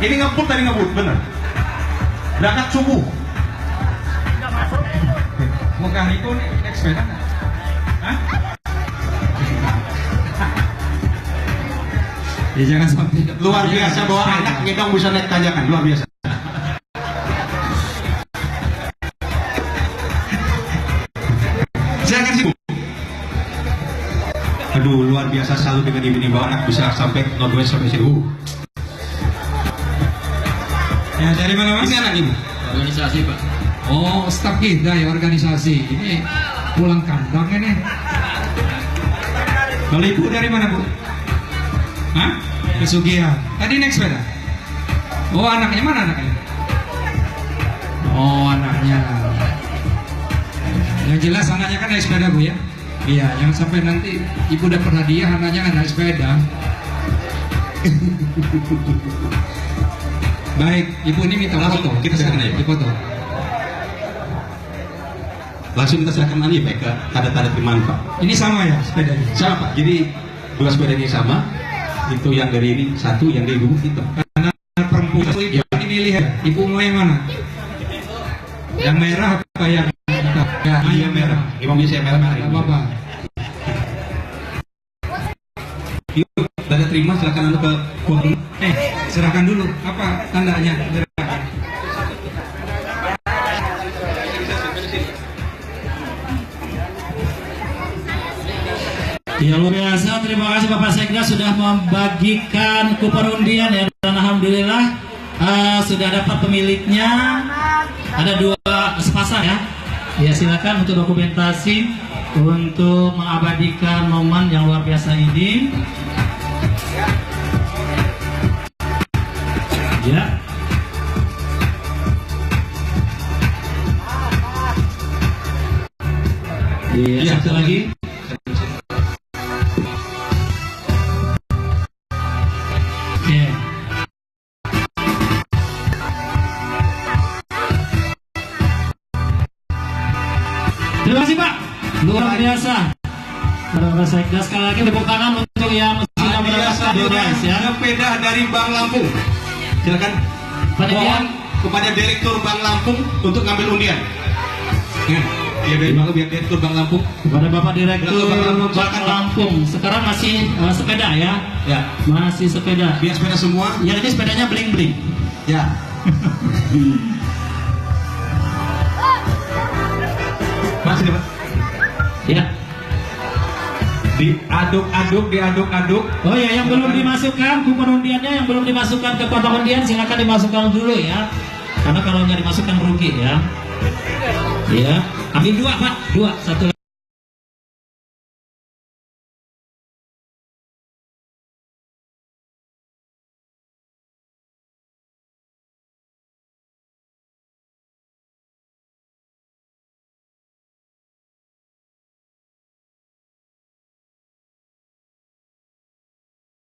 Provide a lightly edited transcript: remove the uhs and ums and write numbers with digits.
Ini ngebut tadi ngebut, bener. Berangkat subuh. Mau kang itu naik sepeda nggak? Hah? Ya jangan sampai luar biasa bawa anak ngedong bisa naik tanjakan, luar biasa. Silakan sih. Aduh, luar biasa selalu dengan ibu bawa anak bisa sampai Northwest sampai sini. Ya dari mana mas? Ini anak ibu. Organisasi pak. Oh, staf kita ya organisasi. Ini pulang kandang ini. Kalau ibu dari mana bu? Hah? Pesugihan. Tadi naik sepeda. Oh, anaknya mana anaknya? Oh, anaknya. Yang jelas anaknya kan naik sepeda bu ya. Iya, jangan sampai nanti ibu dapat hadiah anaknya kan naik sepeda. Baik, ibu ini minta foto. Kita serahkan aja, Pak. Foto. Langsung kita serahkan aja Pak ke tanda-tanda terima Pak. Ini sama ya sepedanya? Sama Pak. Jadi dua sepeda ini sama. Itu yang dari ini satu, yang dari ibu itu. Karena perempuan ibu ini lihat, ibu mau yang mana? Yang merah apa yang ya, yang merah. Imamnya saya merah. Tidak apa-apa. Yuk, tanda terima silakan anda ke kuah dulu. Serahkan dulu. Apa tandanya? Ya luar biasa, terima kasih Bapak Sekda sudah membagikan kupon undian ya, dan alhamdulillah sudah dapat pemiliknya. Ada dua sepasang ya. Ya silakan untuk dokumentasi untuk mengabadikan momen yang luar biasa ini. Ya. Iya, satu lagi. Oke. Terima kasih Pak, luar biasa. Bapak Sekda sekali lagi tepuk tangan untuk yang sudah mendapatkan donasi ya. Sepeda dari Bank Lampung. Silakan mohon kepada Direktur Bank Lampung untuk ngambil undian. Ya dari Bank biar Direktur Bank Lampung. Kepada Bapak Direktur Bank Lampung. Sekarang masih sepeda ya? Ya. Masih sepeda. Biar sepeda semua. Ya ini sepedanya bling-bling. Ya. Masih Pak. Ya. Diaduk-aduk. Oh ya, yang belum dimasukkan kupon undiannya, yang belum dimasukkan ke kotak undian silakan dimasukkan dulu ya. Karena kalau nggak dimasukkan rugi ya. Ya. Ambil dua Pak, dua, satu.